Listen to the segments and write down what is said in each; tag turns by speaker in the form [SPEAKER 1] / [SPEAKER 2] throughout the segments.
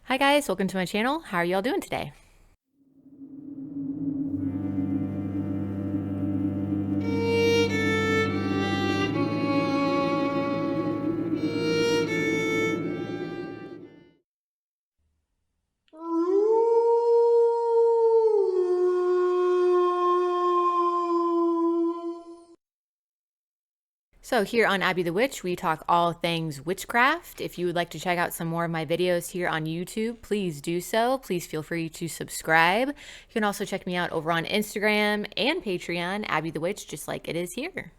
[SPEAKER 1] Hi guys, welcome to my channel. How are y'all doing today? So here on Abby the Witch, we talk all things witchcraft. If you would like to check out some more of my videos here on YouTube, please do so. Please feel free to subscribe. You can also check me out over on Instagram and Patreon, Abby the Witch, just like it is here.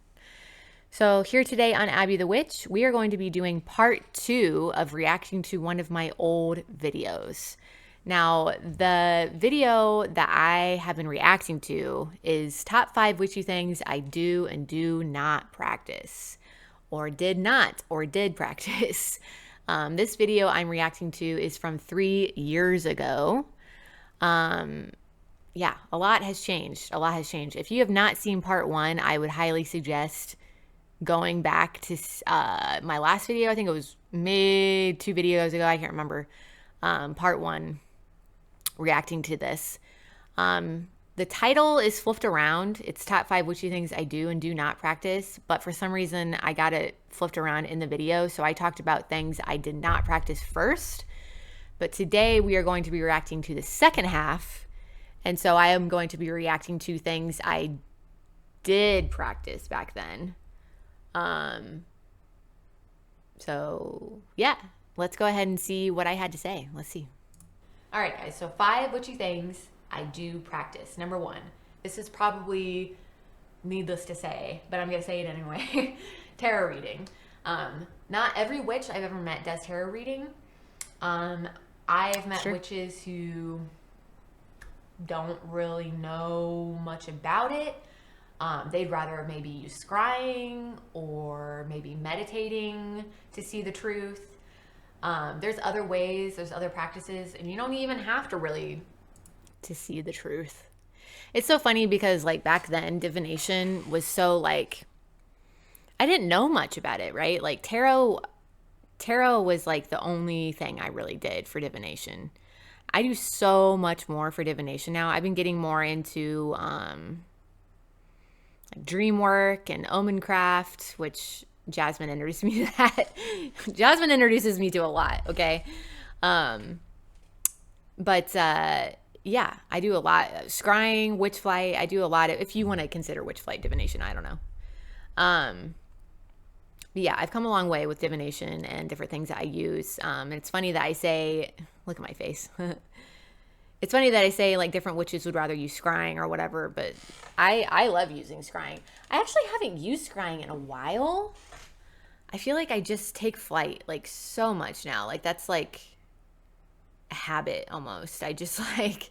[SPEAKER 1] So here today on Abby the Witch, we are going to be doing part 2 of reacting to one of my old videos. Now, the video that I have been reacting to is top 5 witchy things I do and do not practice, or did not, or did practice. This video I'm reacting to is from 3 years ago. Yeah, a lot has changed. A lot has changed. If you have not seen part 1, I would highly suggest going back to my last video. I think it was maybe 2 videos ago. I can't remember. Part 1, reacting to this. The title is flipped around. It's top 5 witchy things I do and do not practice, but for some reason I got it flipped around in the video. So I talked about things I did not practice first, but today we are going to be reacting to the second half. And so I am going to be reacting to things I did practice back then. So yeah, let's go ahead and see what I had to say. Let's see. All right, guys, so 5 witchy things I do practice. Number 1, this is probably needless to say, but I'm going to say it anyway. Tarot reading. Not every witch I've ever met does tarot reading. I've met witches who don't really know much about it. They'd rather maybe use scrying or maybe meditating to see the truth. There's other ways, there's other practices, and you don't even have to really to see the truth. It's so funny because like back then divination was so like, I didn't know much about it, right? Like tarot was like the only thing I really did for divination. I do so much more for divination now. I've been getting more into dream work and omen craft, which Jasmine introduced me to that. Jasmine introduces me to a lot, okay? Yeah, I do a lot. Scrying, witch flight, I do a lot of, if you want to consider witch flight divination, I don't know. But yeah, I've come a long way with divination and different things that I use. And it's funny that I say, look at my face. It's funny that I say like different witches would rather use scrying or whatever, but I love using scrying. I actually haven't used scrying in a while. I feel like I just take flight like so much now. Like that's like a habit almost. I just like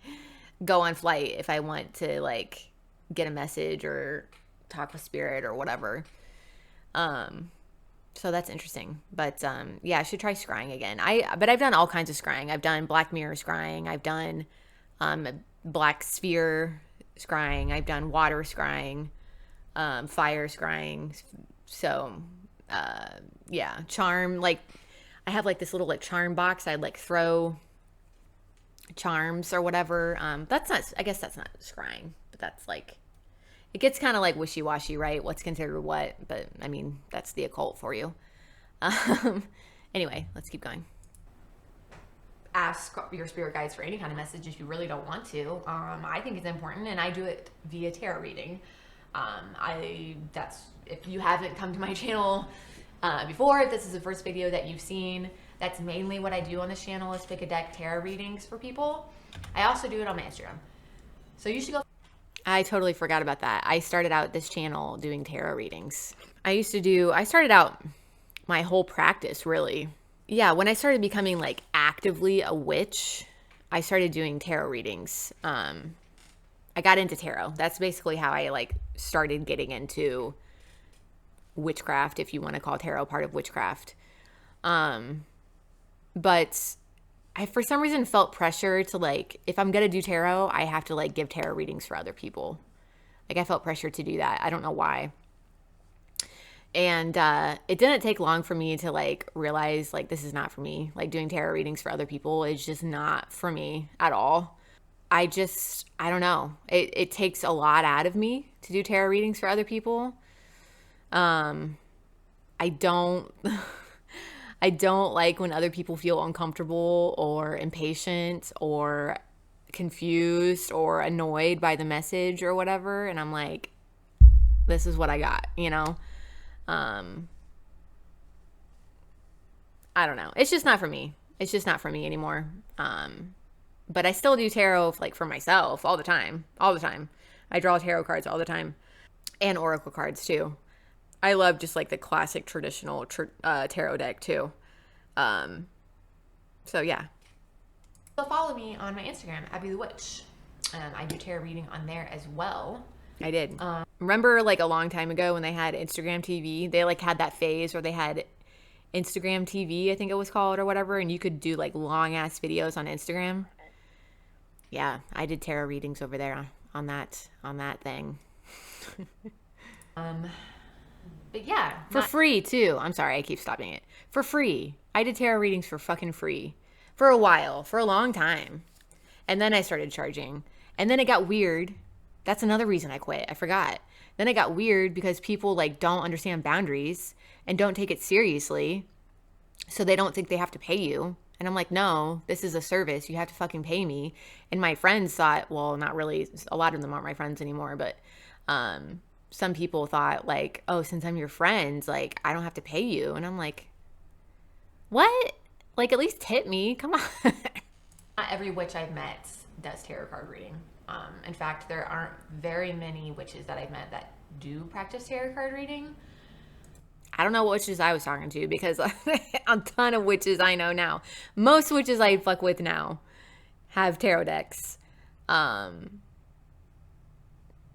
[SPEAKER 1] go on flight if I want to like get a message or talk with spirit or whatever. So that's interesting. But yeah, I should try scrying again. But I've done all kinds of scrying. I've done Black Mirror scrying. I've done Black Sphere scrying. I've done water scrying, fire scrying. So yeah, charm, like I have like this little like charm box. I'd like throw charms or whatever. That's not, I guess that's not scrying, but that's like, it gets kind of like wishy-washy, right? What's considered what, but I mean, that's the occult for you. Anyway, let's keep going. Ask your spirit guides for any kind of message if you really don't want to. I think it's important, and I do it via tarot reading. If you haven't come to my channel before, if this is the first video that you've seen, that's mainly what I do on this channel is pick a deck tarot readings for people. I also do it on my Instagram. So you should go. I totally forgot about that. I started out this channel doing tarot readings. I started out my whole practice really. Yeah, when I started becoming like actively a witch, I started doing tarot readings. I got into tarot. That's basically how I like started getting into witchcraft, if you want to call tarot part of witchcraft. But I, for some reason, felt pressure to like, if I'm going to do tarot, I have to like give tarot readings for other people. Like I felt pressure to do that. I don't know why. And it didn't take long for me to like realize like this is not for me. Like doing tarot readings for other people is just not for me at all. I don't know. It takes a lot out of me to do tarot readings for other people. I don't I don't like when other people feel uncomfortable or impatient or confused or annoyed by the message or whatever, and I'm like, this is what I got, you know? I don't know. It's just not for me. It's just not for me anymore. But I still do tarot like for myself all the time. All the time. I draw tarot cards all the time and oracle cards too. I love just like the classic traditional tarot deck too. So yeah. So follow me on my Instagram, Abby the Witch. I do tarot reading on there as well. I did. Remember like a long time ago when they had Instagram TV? They like had that phase where they had Instagram TV, I think it was called or whatever, and you could do like long ass videos on Instagram. Yeah, I did tarot readings over there on that thing. But yeah, for free too. I'm sorry, I keep stopping it. For free. I did tarot readings for fucking free for a while, for a long time. And then I started charging. And then it got weird. That's another reason I quit. I forgot. Then it got weird because people like don't understand boundaries and don't take it seriously. So they don't think they have to pay you. And I'm like, no, this is a service. You have to fucking pay me. And my friends thought, well, not really. A lot of them aren't my friends anymore, but some people thought like, oh, since I'm your friends, like I don't have to pay you. And I'm like, what? Like at least tip me. Come on. Not every witch I've met does tarot card reading. In fact, there aren't very many witches that I've met that do practice tarot card reading. I don't know what witches I was talking to because a ton of witches I know now. Most witches I fuck with now have tarot decks. Yeah,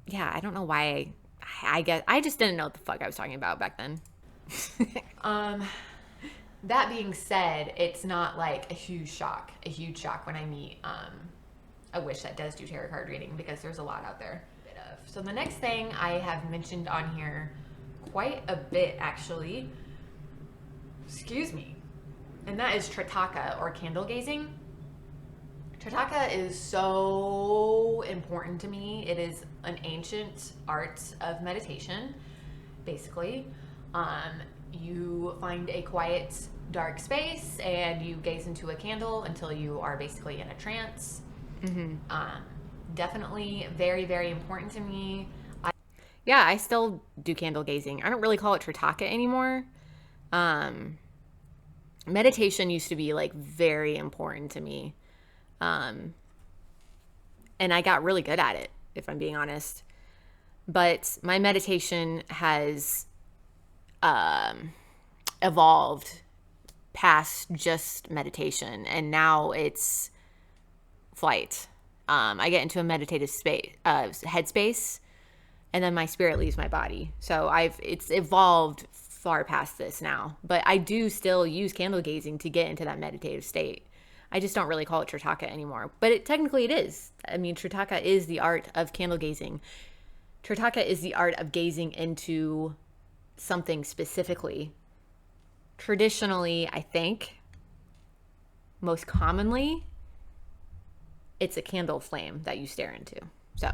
[SPEAKER 1] I don't know why. I guess I just didn't know what the fuck I was talking about back then. That being said, it's not like a huge shock when I meet a witch that does do tarot card reading because there's a lot out there. So the next thing I have mentioned on here quite a bit actually, excuse me, and that is Tritaka or candle gazing. Tritaka is so important to me. It is an ancient art of meditation, basically. You find a quiet, dark space and you gaze into a candle until you are basically in a trance. Mm-hmm. Definitely very, very important to me. Yeah, I still do candle gazing. I don't really call it Tritaka anymore. Meditation used to be like very important to me. And I got really good at it, if I'm being honest. But my meditation has evolved past just meditation, and now it's flight. I get into a meditative space, headspace, and then my spirit leaves my body. So it's evolved far past this now. But I do still use candle gazing to get into that meditative state. I just don't really call it Tritaka anymore. But technically it is. I mean, Tritaka is the art of candle gazing. Tritaka is the art of gazing into something specifically. Traditionally, I think, most commonly, it's a candle flame that you stare into. So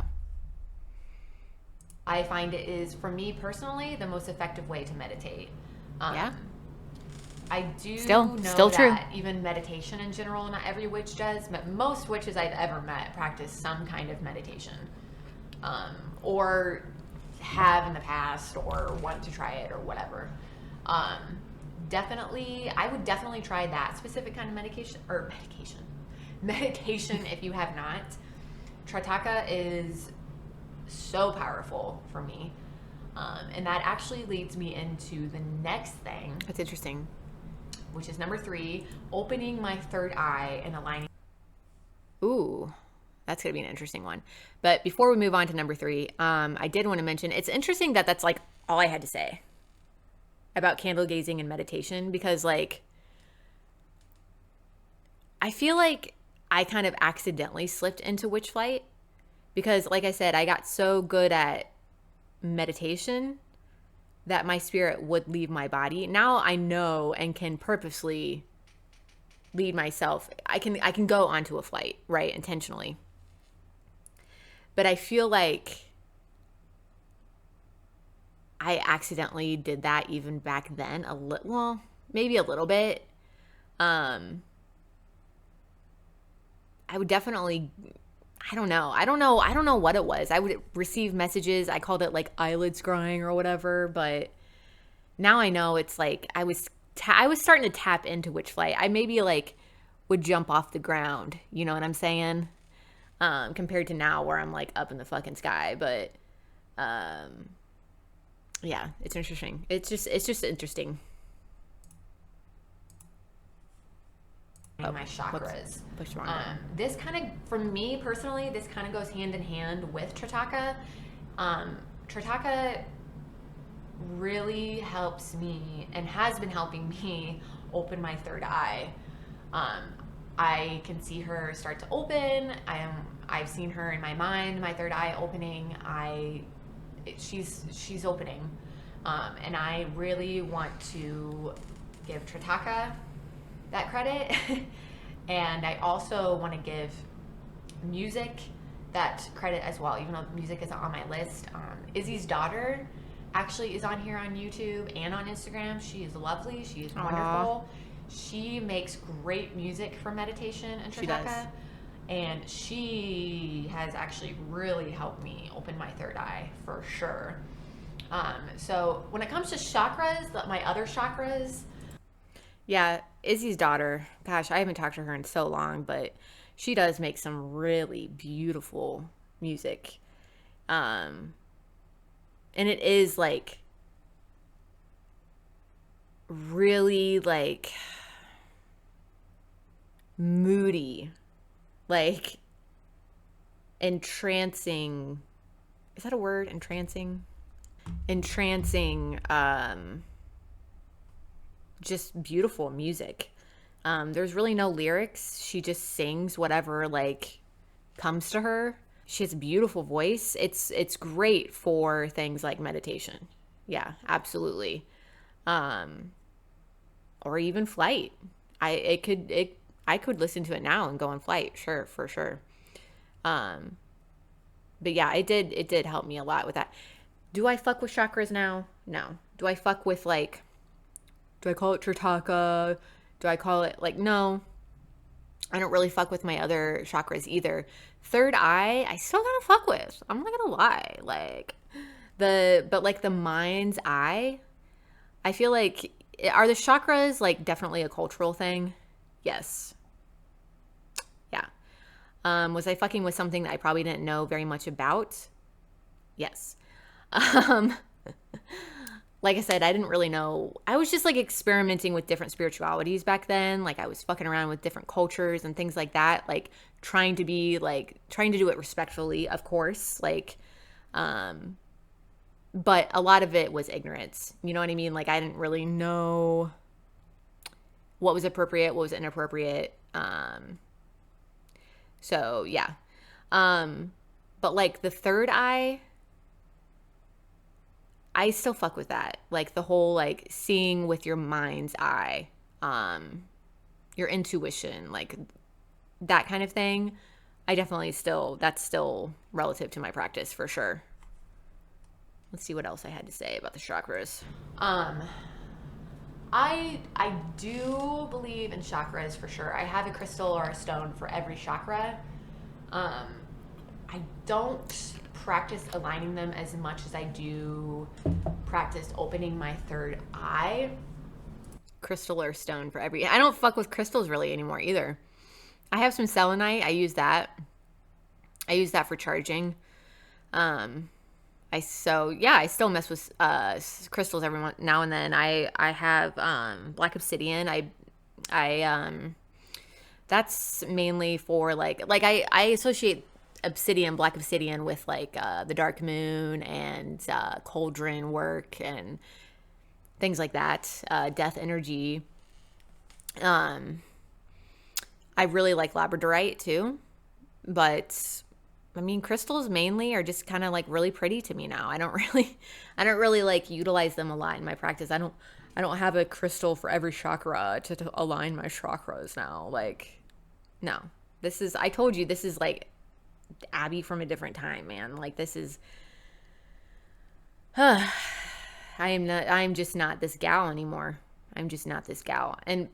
[SPEAKER 1] I find it is, for me personally, the most effective way to meditate. Yeah. I do know that true. Even meditation in general, not every witch does, but most witches I've ever met practice some kind of meditation, or have in the past, or want to try it, or whatever. Definitely, I would definitely try that specific kind of meditation if you have not. Tritaka is so powerful for me, and that actually leads me into the next thing. That's interesting. Which is number 3, opening my third eye and aligning. Ooh, that's going to be an interesting one. But before we move on to number 3, I did want to mention, it's interesting that that's like all I had to say about candle gazing and meditation, because like, I feel like I kind of accidentally slipped into witch flight because like I said, I got so good at meditation that my spirit would leave my body. Now I know and can purposely lead myself. I can go onto a flight, right, intentionally. But I feel like I accidentally did that even back then well, maybe a little bit. I would definitely, I don't know what it was. I would receive messages. I called it like eyelid scrying or whatever, but now I know it's like I was starting to tap into witch flight. I maybe like would jump off the ground, you know what I'm saying? Compared to now where I'm like up in the fucking sky, but yeah, it's interesting. It's just interesting. My chakras. This kind of, for me personally, this kind of goes hand in hand with Tritaka. Tritaka really helps me and has been helping me open my third eye. I can see her start to open. I've seen her in my mind, my third eye opening. She's opening, and I really want to give Tritaka that credit. And I also want to give music that credit as well, even though music isn't on my list. Izzy's daughter actually is on here on YouTube and on Instagram. She is lovely. She is wonderful. She makes great music for meditation and Tritaka. And she has actually really helped me open my third eye for sure. So when it comes to chakras, my other chakras, yeah, Izzy's daughter, gosh, I haven't talked to her in so long, but she does make some really beautiful music. And it is like really like moody, like entrancing. Is that a word? Entrancing? Entrancing, just beautiful music. There's really no lyrics. She just sings whatever like comes to her. She has a beautiful voice. It's great for things like meditation. Yeah, absolutely. Or even flight. I could listen to it now and go on flight. Sure, for sure. But yeah, it did help me a lot with that. Do I fuck with chakras now? No. Do I fuck with like, do I call it Tritaka? Do I call it like, no. I don't really fuck with my other chakras either. Third eye, I still gotta fuck with. I'm not gonna lie. Like but like the mind's eye, I feel like, are the chakras like definitely a cultural thing? Yes. Yeah. Was I fucking with something that I probably didn't know very much about? Yes. Like I said, I didn't really know. I was just like experimenting with different spiritualities back then. Like I was fucking around with different cultures and things like that. Like trying to do it respectfully, of course. Like, but a lot of it was ignorance. You know what I mean? Like I didn't really know what was appropriate, what was inappropriate. So yeah. But like the third eye, I still fuck with that. Like the whole like seeing with your mind's eye, your intuition, like that kind of thing. I definitely that's still relative to my practice for sure. Let's see what else I had to say about the chakras. I do believe in chakras for sure. I have a crystal or a stone for every chakra. I don't practice aligning them as much as I do practice opening my third eye. Crystal or stone for every. I don't fuck with crystals really anymore either. I have some selenite. I use that for charging. I still mess with crystals every now and then. I have black obsidian. I that's mainly for like I associate black obsidian with like the dark moon and cauldron work and things like that, death energy. I really like labradorite too, but I mean, crystals mainly are just kind of like really pretty to me now. I don't really like utilize them a lot in my practice. I don't have a crystal for every chakra to align my chakras now. Like, no. I told you, this is like Abby from a different time, man. Like, this is, I'm just not this gal anymore. I'm just not this gal. And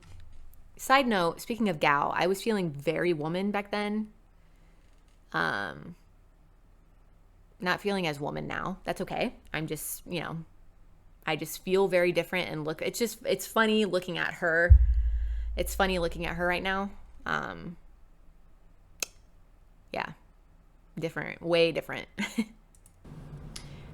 [SPEAKER 1] side note, speaking of gal, I was feeling very woman back then. Not feeling as woman now. That's okay. I'm just, I just feel very different and look, it's funny looking at her. It's funny looking at her right now. Yeah. Different, way different.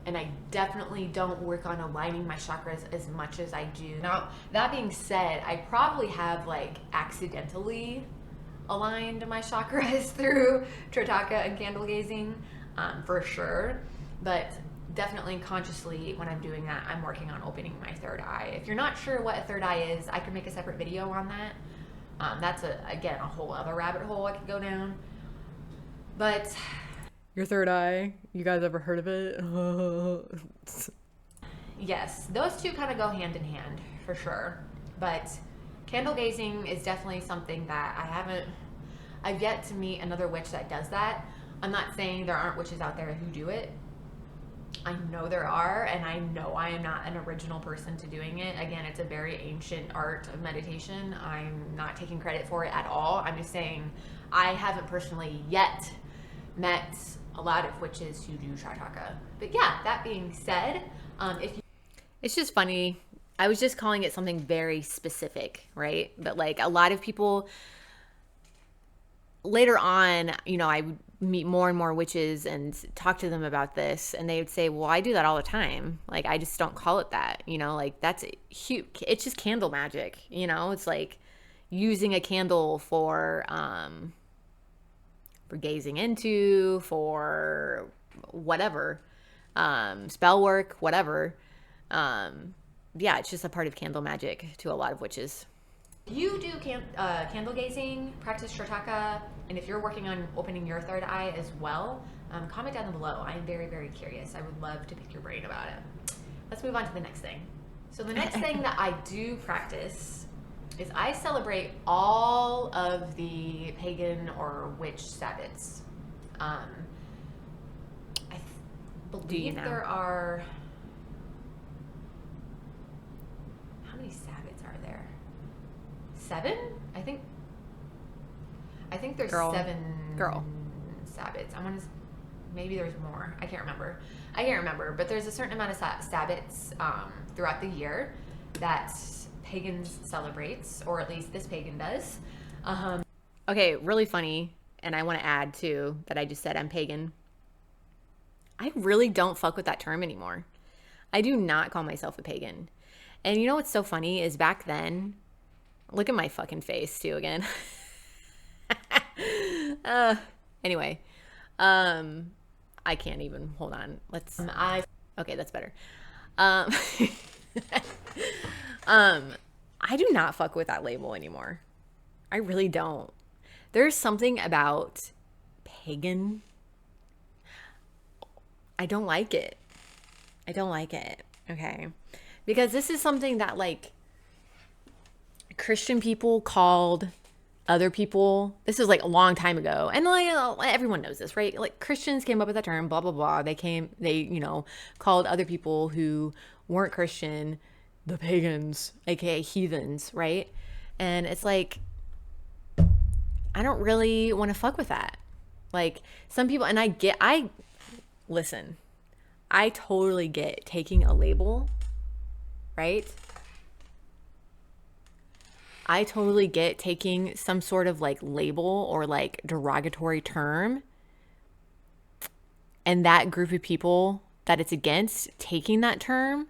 [SPEAKER 1] And I definitely don't work on aligning my chakras as much as I do. Now, that being said, I probably have like accidentally aligned my chakras through Tritaka and candle gazing, for sure. But definitely consciously, when I'm doing that, I'm working on opening my third eye. If you're not sure what a third eye is, I could make a separate video on that. That's again a whole other rabbit hole I could go down. But your third eye, you guys ever heard of it? Yes, those two kind of go hand in hand for sure. But candle gazing is definitely something that I've yet to meet another witch that does that. I'm not saying there aren't witches out there who do it. I know there are, and I know I am not an original person to doing it. Again, it's a very ancient art of meditation. I'm not taking credit for it at all. I'm just saying I haven't personally yet met a lot of witches who do Tritaka. But yeah, that being said, it's just funny. I was just calling it something very specific, right? But like a lot of people later on, I would meet more and more witches and talk to them about this, and they would say, well, I do that all the time. Like, I just don't call it that, like that's huge. It's just candle magic, it's like using a candle for gazing into, for whatever, spell work, whatever. Yeah, it's just a part of candle magic to a lot of witches. You do candle gazing, practice Tritaka, and if you're working on opening your third eye as well, comment down below. I'm very, very curious. I would love to pick your brain about it. Let's move on to the next thing. So the next thing that I do practice is I celebrate all of the pagan or witch Sabbats. I believe there are... How many Sabbats are there? 7? I think there's 7 Sabbats. Maybe there's more. I can't remember. But there's a certain amount of Sabbats throughout the year that pagans celebrates, or at least this pagan does. Okay, really funny, and I want to add too that I just said I'm pagan. I really don't fuck with that term anymore. I do not call myself a pagan. And you know what's so funny is back then, look at my fucking face too again. Anyway, I can't even, hold on. Okay, that's better. I do not fuck with that label anymore. I really don't. There's something about pagan. I don't like it. Okay. Because this is something that like Christian people called other people. This is like a long time ago. And like everyone knows this, right? Like Christians came up with that term, blah, blah, blah. They called other people who weren't Christian the pagans, aka heathens, right? And it's like, I don't really want to fuck with that. Like some people, and listen, I totally get taking a label, right? I totally get taking some sort of like label or like derogatory term, and that group of people that it's against taking that term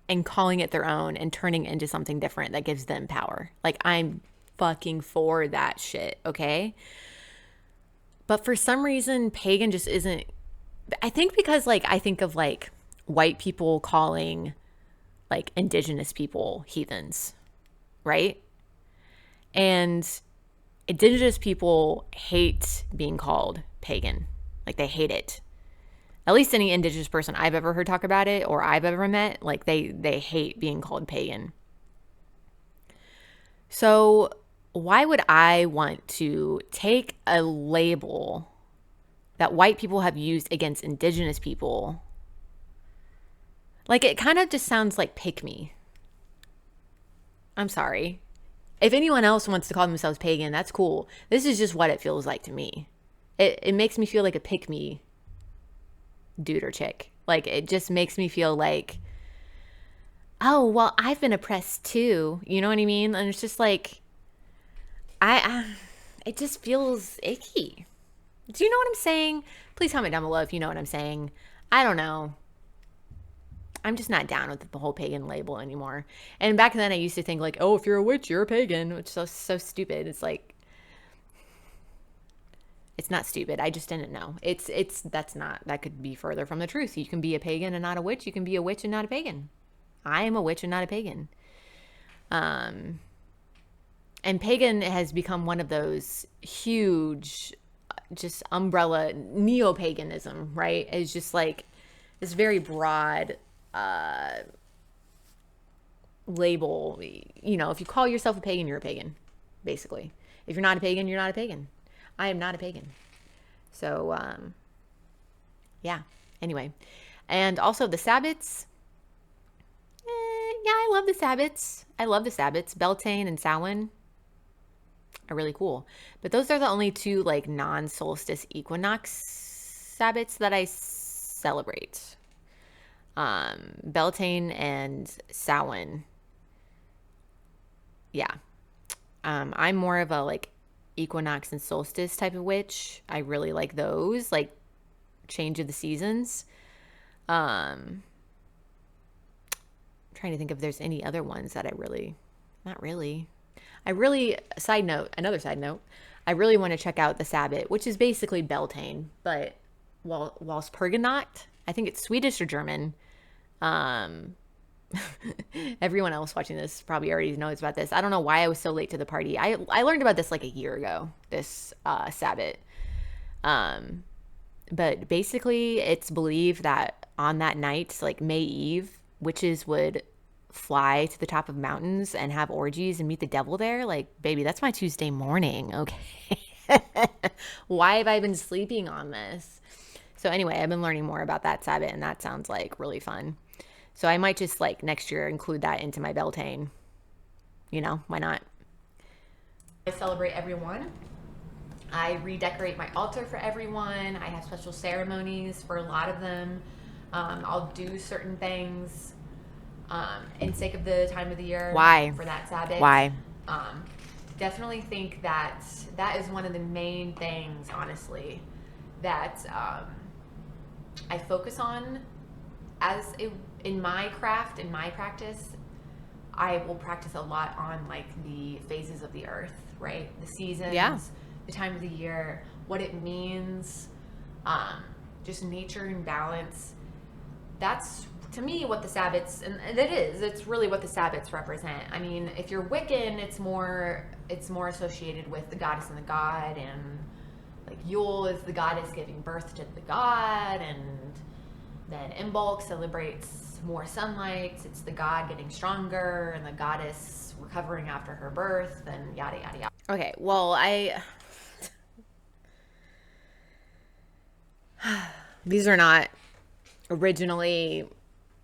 [SPEAKER 1] and calling it their own and turning it into something different that gives them power. Like I'm fucking for that shit, okay? But for some reason, pagan just isn't, I think because like I think of like white people calling like indigenous people heathens, right? And indigenous people hate being called pagan. Like they hate it. At least any indigenous person I've ever heard talk about it or I've ever met, like they hate being called pagan. So why would I want to take a label that white people have used against indigenous people? Like it kind of just sounds like pick me. I'm sorry. If anyone else wants to call themselves pagan, that's cool. This is just what it feels like to me. It makes me feel like a pick me dude or chick. Like it just makes me feel like, oh, well, I've been oppressed too. You know what I mean? And it's just like, it just feels icky. Do you know what I'm saying? Please comment down below if you know what I'm saying. I don't know. I'm just not down with the whole pagan label anymore. And back then I used to think like, oh, if you're a witch, you're a pagan, which is so stupid. It's like, it's not stupid. I just didn't know. That could be further from the truth. You can be a pagan and not a witch. You can be a witch and not a pagan. I am a witch and not a pagan. And pagan has become one of those huge, just umbrella neo-paganism, right? It's just like this very broad label. You know, if you call yourself a pagan, you're a pagan, basically. If you're not a pagan, you're not a pagan. I am not a pagan. So, yeah. Anyway. And also the Sabbats. Yeah, I love the Sabbats. I love the Sabbats. Beltane and Samhain are really cool. But those are the only two, like, non-solstice equinox Sabbats that I celebrate. Beltane and Samhain. Yeah. I'm more of a, like, equinox and solstice type of witch. I really like those, like change of the seasons. Trying to think if there's any other ones that not really. Another side note, I really want to check out the Sabbat, which is basically Beltane, but Walpurgisnacht, I think it's Swedish or German. Everyone else watching this probably already knows about this. I don't know why I was so late to the party. I learned about this like a year ago, this Sabbat. But basically it's believed that on that night, like May Eve, witches would fly to the top of mountains and have orgies and meet the devil there. Like, baby, that's my Tuesday morning, okay? Why have I been sleeping on this? So anyway, I've been learning more about that Sabbat, and that sounds like really fun. So I might just like next year include that into my Beltane. You know, why not? I celebrate everyone. I redecorate my altar for everyone. I have special ceremonies for a lot of them. I'll do certain things in sake of the time of the year.
[SPEAKER 2] Why?
[SPEAKER 1] For that Sabbath.
[SPEAKER 2] Why?
[SPEAKER 1] Definitely think that is one of the main things, honestly, that I focus on in my craft, in my practice. I will practice a lot on like the phases of the earth, right? The seasons, the time of the year, what it means, just nature and balance. That's, to me, what the Sabbats, and it's really what the Sabbats represent. I mean, if you're Wiccan, it's more associated with the goddess and the god, and like Yule is the goddess giving birth to the god, and then Imbolc celebrates more sunlight. It's the god getting stronger and the goddess recovering after her birth, and yada yada yada.
[SPEAKER 2] Okay, well, these are not originally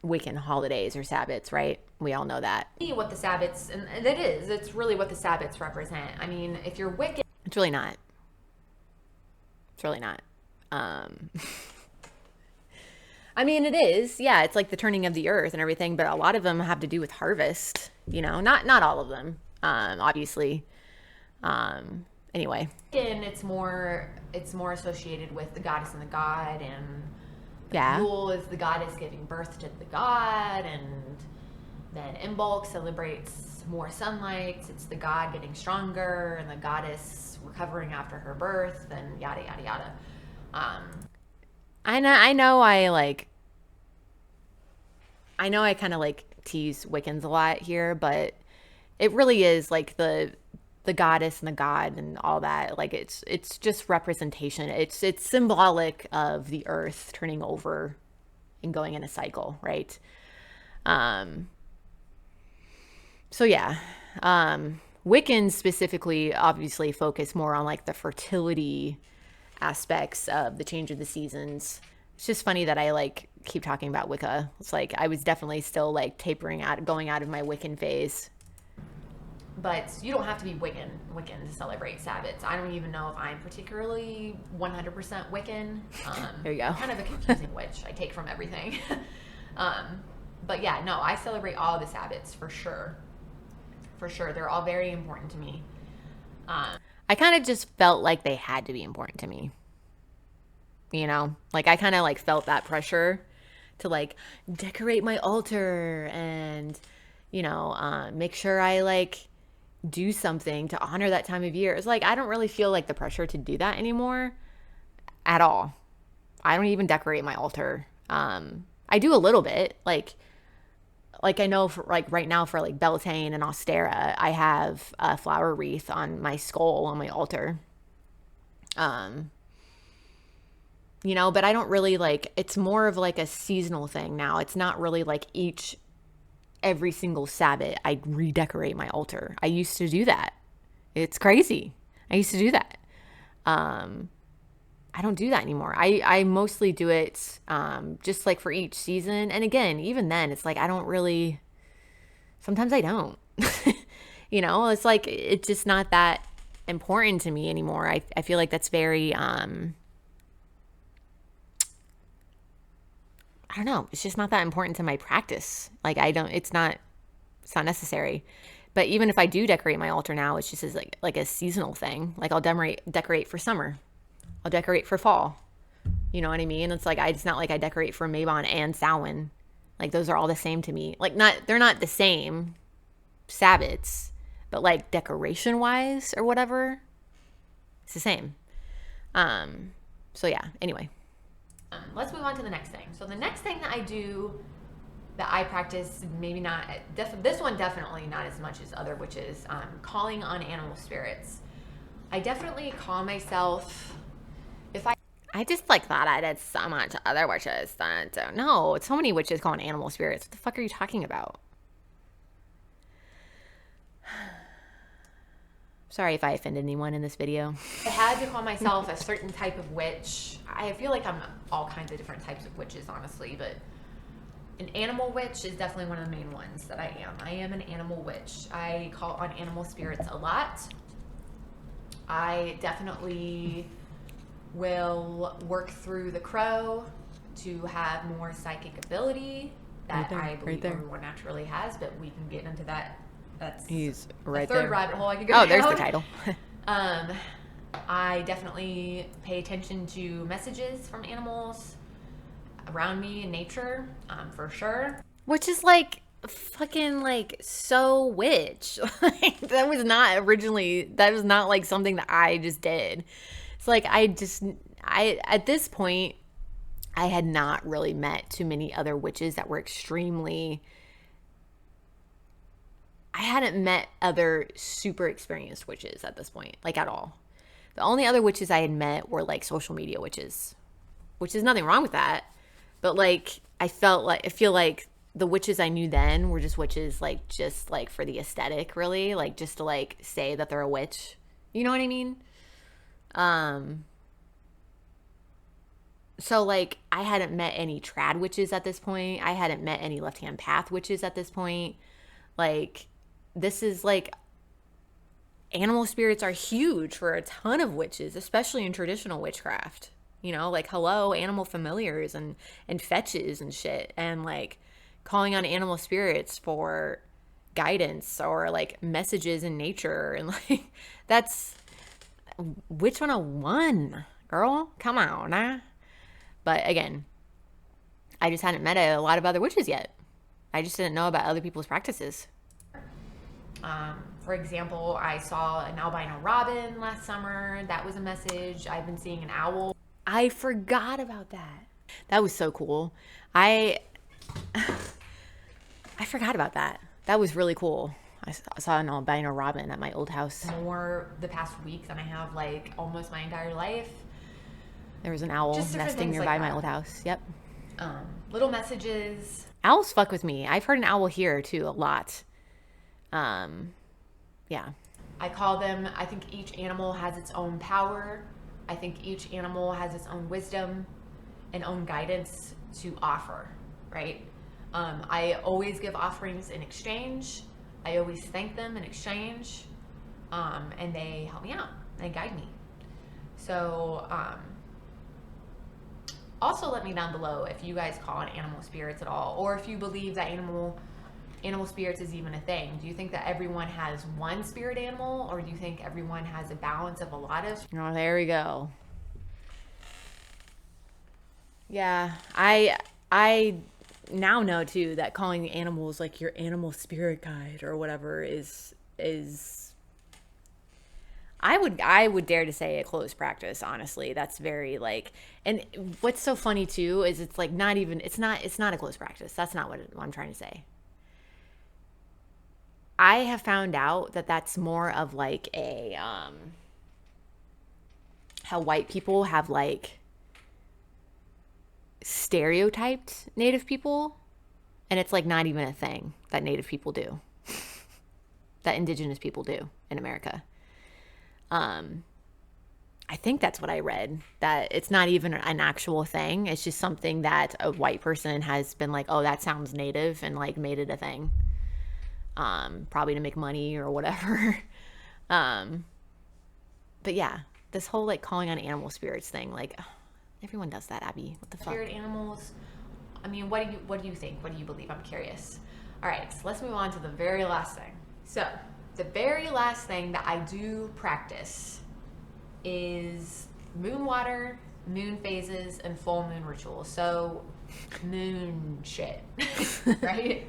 [SPEAKER 2] Wiccan holidays or Sabbats, right? We all know that.
[SPEAKER 1] What the Sabbats, and it's really what the Sabbats represent. I mean, if you're Wiccan,
[SPEAKER 2] it's really not. It's really not. I mean, it is. Yeah, it's like the turning of the earth and everything, but a lot of them have to do with harvest, you know, not all of them, obviously. Anyway.
[SPEAKER 1] Again, it's more associated with the goddess and the god, and Yule is the goddess giving birth to the god, and then Imbolc celebrates more sunlight. It's the god getting stronger and the goddess recovering after her birth, and yada yada yada.
[SPEAKER 2] I know I kind of like tease Wiccans a lot here, but it really is like the the goddess and the god and all that. Like it's just representation. It's symbolic of the earth turning over and going in a cycle, right? So yeah. Wiccans specifically obviously focus more on like the fertility aspects of the change of the seasons. It's just funny that I like keep talking about Wicca. It's like I was definitely still like tapering out, going out of my Wiccan phase.
[SPEAKER 1] But you don't have to be Wiccan to celebrate Sabbats. I don't even know if I'm particularly 100% Wiccan.
[SPEAKER 2] There you go.
[SPEAKER 1] Kind of a confusing witch. I take from everything. But yeah, no, I celebrate all the Sabbats for sure. For sure. They're all very important to me.
[SPEAKER 2] I kind of just felt like they had to be important to me. You know, like I kind of like felt that pressure to like decorate my altar and, you know, make sure I like do something to honor that time of year. It's like I don't really feel like the pressure to do that anymore at all. I don't even decorate my altar. I do a little bit, like I know for like right now for like Beltane and Ostera, I have a flower wreath on my skull on my altar. You know, but I don't really like, it's more of like a seasonal thing now. It's not really like every single Sabbath I redecorate my altar. I used to do that. It's crazy. I used to do that. I don't do that anymore. I mostly do it just like for each season. And again, even then, it's like I don't really, sometimes I don't. You know, it's like it's just not that important to me anymore. I feel like that's very, I don't know. It's just not that important to my practice. Like it's not necessary. But even if I do decorate my altar now, it's just as like a seasonal thing. Like I'll decorate for summer. I'll decorate for fall. You know what I mean? It's like it's not like I decorate for Mabon and Samhain. Like those are all the same to me. Like they're not the same Sabbats, but like decoration wise or whatever, it's the same. So yeah, anyway.
[SPEAKER 1] Let's move on to the next thing. So the next thing that I do that I practice, maybe not, this one definitely not as much as other witches, calling on animal spirits. I definitely call myself,
[SPEAKER 2] I just like thought I did so much other witches that don't know. So many witches calling animal spirits. What the fuck are you talking about? Sorry if I offended anyone in this video.
[SPEAKER 1] I had to call myself a certain type of witch. I feel like I'm all kinds of different types of witches, honestly, but an animal witch is definitely one of the main ones that I am. I am an animal witch. I call on animal spirits a lot. I definitely will work through the crow to have more psychic ability that I believe everyone naturally has, but we can get into that.
[SPEAKER 2] He's right
[SPEAKER 1] the third
[SPEAKER 2] there.
[SPEAKER 1] rabbit hole I could go
[SPEAKER 2] down.
[SPEAKER 1] There's
[SPEAKER 2] the title.
[SPEAKER 1] I definitely pay attention to messages from animals around me in nature, for sure.
[SPEAKER 2] Which is like fucking like so witch. Like that was not like something that I just did. It's like I at this point I had not really met too many other witches that were extremely, I hadn't met other super experienced witches at this point, like at all. The only other witches I had met were like social media witches, which is nothing wrong with that. But like, I feel like the witches I knew then were just witches, like just like for the aesthetic, really, like just to like say that they're a witch. You know what I mean? So like I hadn't met any trad witches at this point. I hadn't met any left-hand path witches at this point. Like this is like, animal spirits are huge for a ton of witches, especially in traditional witchcraft. You know, like hello, animal familiars and fetches and shit, and like calling on animal spirits for guidance or like messages in nature, and like that's Witch 101, girl. Come on, nah. But again, I just hadn't met a lot of other witches yet. I just didn't know about other people's practices.
[SPEAKER 1] For example, I saw an albino robin last summer. That was a message. I've been seeing an owl.
[SPEAKER 2] I forgot about that. That was so cool. I forgot about that. That was really cool. I saw an albino robin at my old house.
[SPEAKER 1] more the past week than I have like almost my entire life.
[SPEAKER 2] There was an owl
[SPEAKER 1] Just different
[SPEAKER 2] nesting
[SPEAKER 1] things like
[SPEAKER 2] nearby my
[SPEAKER 1] that.
[SPEAKER 2] old house. Yep.
[SPEAKER 1] Little messages.
[SPEAKER 2] Owls fuck with me. I've heard an owl here too a lot. Yeah.
[SPEAKER 1] I call them, I think each animal has its own power. I think each animal has its own wisdom and own guidance to offer, right? I always give offerings in exchange. I always thank them in exchange. And they help me out. They guide me. So, also let me down below if you guys call on animal spirits at all, or if you believe that animal spirits is even a thing. Do you think that everyone has one spirit animal, or do you think everyone has a balance of a lot of?
[SPEAKER 2] Oh, there we go. Yeah, I now know too that calling animals like your animal spirit guide or whatever is I would dare to say a close practice, honestly. That's very like, and what's so funny too is it's like not even it's not a close practice. That's not what I'm trying to say. I have found out that that's more of like a how white people have like stereotyped Native people, and it's like not even a thing that Native people do, that Indigenous people do in America. I think that's what I read, that it's not even an actual thing. It's just something that a white person has been like, oh, that sounds Native, and like made it a thing. Probably to make money or whatever. But yeah, this whole like calling on animal spirits thing, like everyone does that, Abby. What the fuck?
[SPEAKER 1] Spirit animals. I mean, what do you think? What do you believe? I'm curious. All right, so let's move on to the very last thing. So the very last thing that I do practice is moon water, moon phases, and full moon rituals. So moon shit, right?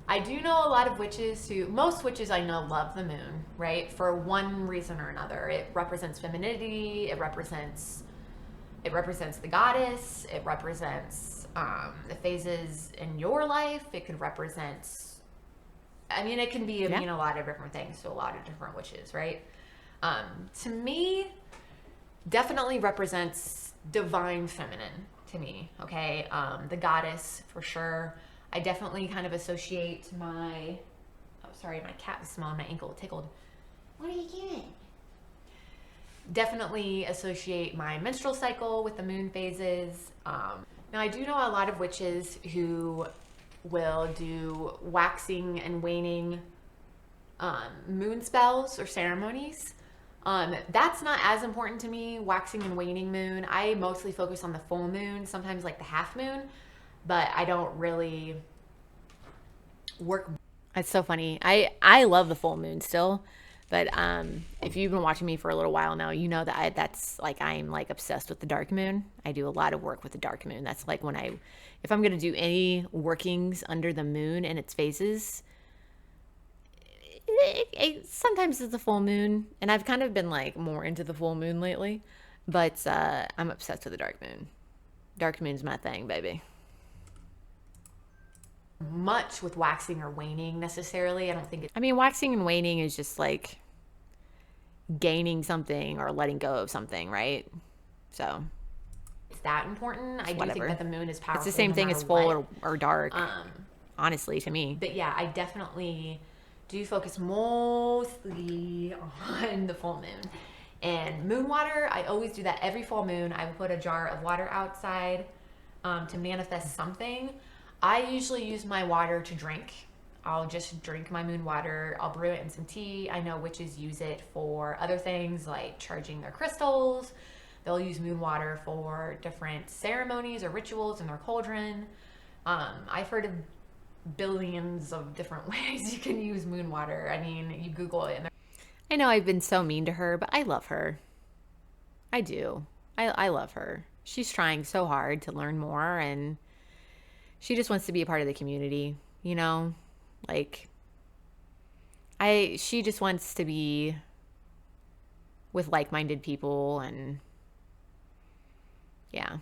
[SPEAKER 1] I do know a lot of witches most witches I know love the moon, right? For one reason or another. It represents femininity, it represents the goddess, it represents the phases in your life, it could represent, I mean, it can mean a lot of different things to a lot of different witches, right? To me, definitely represents divine feminine to me, okay? The goddess, for sure. I definitely kind of associate my cat was smelling my ankle, tickled. What are you doing? Definitely associate my menstrual cycle with the moon phases. Now, I do know a lot of witches who will do waxing and waning moon spells or ceremonies. That's not as important to me, waxing and waning moon. I mostly focus on the full moon, sometimes like the half moon, but I don't really work.
[SPEAKER 2] It's so funny. I love the full moon still, but if you've been watching me for a little while now, you know that that's like I'm like obsessed with the dark moon. I do a lot of work with the dark moon. That's like when if I'm gonna do any workings under the moon and its phases, sometimes it's the full moon, and I've kind of been like more into the full moon lately, but I'm obsessed with the dark moon. Dark moon's my thing, baby.
[SPEAKER 1] Much with waxing or waning necessarily. I don't think
[SPEAKER 2] I mean, waxing and waning is just like gaining something or letting go of something, right? So
[SPEAKER 1] it's that important. I do
[SPEAKER 2] whatever.
[SPEAKER 1] think that the moon is powerful.
[SPEAKER 2] It's the same
[SPEAKER 1] no
[SPEAKER 2] thing
[SPEAKER 1] matter
[SPEAKER 2] as full
[SPEAKER 1] what.
[SPEAKER 2] or dark, honestly, to me.
[SPEAKER 1] But yeah, I definitely do focus mostly on the full moon. And moon water, I always do that every full moon. I will put a jar of water outside to manifest something. I usually use my water to drink. I'll just drink my moon water. I'll brew it in some tea. I know witches use it for other things like charging their crystals. They'll use moon water for different ceremonies or rituals in their cauldron. I've heard of billions of different ways you can use moon water. I mean, you Google it.
[SPEAKER 2] I know I've been so mean to her, but I love her. I do. I love her. She's trying so hard to learn more, and she just wants to be a part of the community, you know? Like, she just wants to be with like-minded people, and yeah.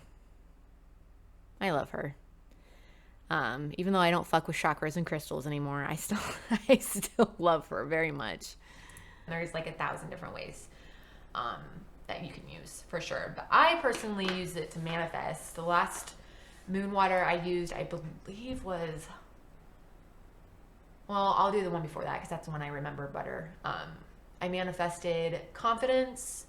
[SPEAKER 2] I love her. Even though I don't fuck with chakras and crystals anymore, I still love her very much.
[SPEAKER 1] There's like 1,000 different ways that you can use for sure. But I personally use it to manifest. The last moon water I used, I believe was, well, I'll do the one before that because that's the one I remember better. I manifested confidence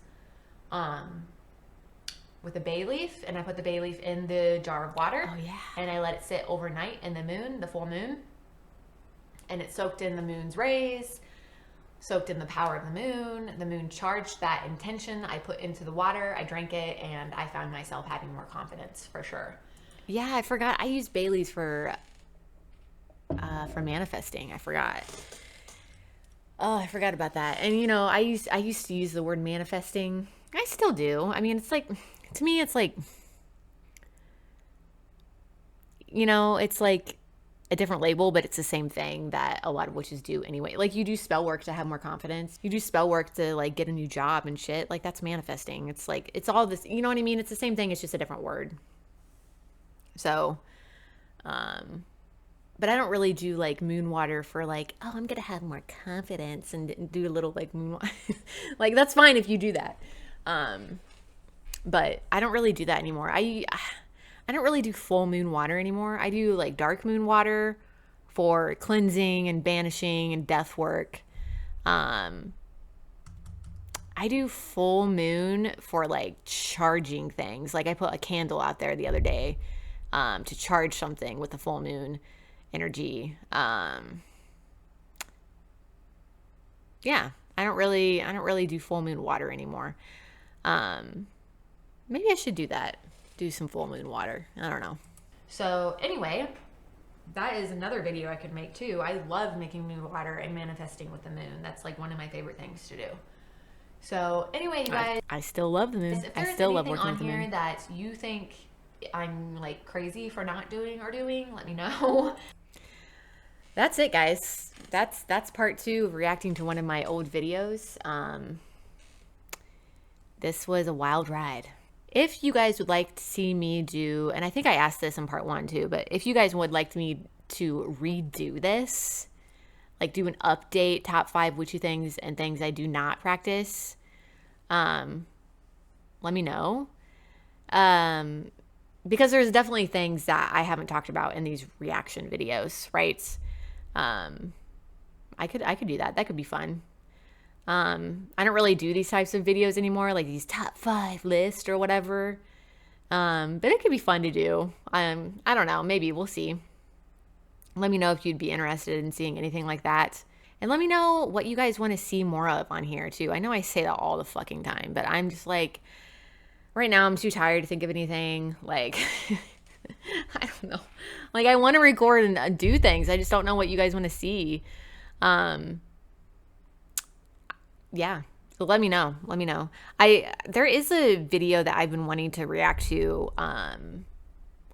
[SPEAKER 1] with a bay leaf, and I put the bay leaf in the jar of water.
[SPEAKER 2] Oh, yeah.
[SPEAKER 1] And I let it sit overnight in the moon, the full moon. And it soaked in the moon's rays, soaked in the power of the moon. The moon charged that intention I put into the water. I drank it, and I found myself having more confidence for sure.
[SPEAKER 2] Yeah, I forgot. I use Bailey's for manifesting. I forgot. Oh, I forgot about that. And you know, I used to use the word manifesting. I still do. I mean, it's like, to me, it's like, you know, it's like a different label, but it's the same thing that a lot of witches do anyway. Like, you do spell work to have more confidence. You do spell work to like get a new job and shit. Like, that's manifesting. It's like, it's all this, you know what I mean? It's the same thing. It's just a different word. So, but I don't really do like moon water for like, oh, I'm going to have more confidence and do a little like moon water. Like, that's fine if you do that. But I don't really do that anymore. I don't really do full moon water anymore. I do like dark moon water for cleansing and banishing and death work. I do full moon for like charging things. Like, I put a candle out there the other day to charge something with the full moon energy. Yeah, I don't really do full moon water anymore. Maybe I should do that. Do some full moon water. I don't know.
[SPEAKER 1] So anyway, that is another video I could make too. I love making moon water and manifesting with the moon. That's like one of my favorite things to do. So anyway, you guys,
[SPEAKER 2] I still love the moon.
[SPEAKER 1] if
[SPEAKER 2] I
[SPEAKER 1] there's
[SPEAKER 2] still love
[SPEAKER 1] anything
[SPEAKER 2] working
[SPEAKER 1] on
[SPEAKER 2] with the
[SPEAKER 1] here
[SPEAKER 2] moon.
[SPEAKER 1] that you think I'm like crazy for not doing or doing, let me know.
[SPEAKER 2] That's it, guys. That's part 2 of reacting to one of my old videos. This was a wild ride. If you guys would like to see me do, and I think I asked this in part 1 too, but if you guys would like me to redo this, like do an update, top 5 witchy things and things I do not practice, let me know. Because there's definitely things that I haven't talked about in these reaction videos, right? I could do that. That could be fun. I don't really do these types of videos anymore, like these top 5 lists or whatever. But it could be fun to do. I don't know. Maybe we'll see. Let me know if you'd be interested in seeing anything like that. And let me know what you guys want to see more of on here too. I know I say that all the fucking time, but I'm just like, right now I'm too tired to think of anything. Like, I don't know. Like, I want to record and do things. I just don't know what you guys want to see. Yeah. So let me know. Let me know. There is a video that I've been wanting to react to on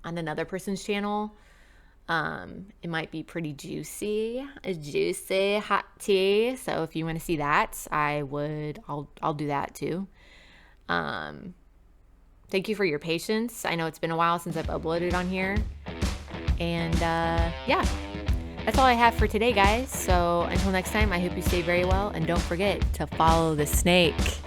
[SPEAKER 2] another person's channel. It might be pretty juicy, a juicy hot tea. So if you want to see that, I'll do that too. Thank you for your patience. I know it's been a while since I've uploaded on here. And yeah, that's all I have for today, guys. So until next time, I hope you stay very well. And don't forget to follow the snake.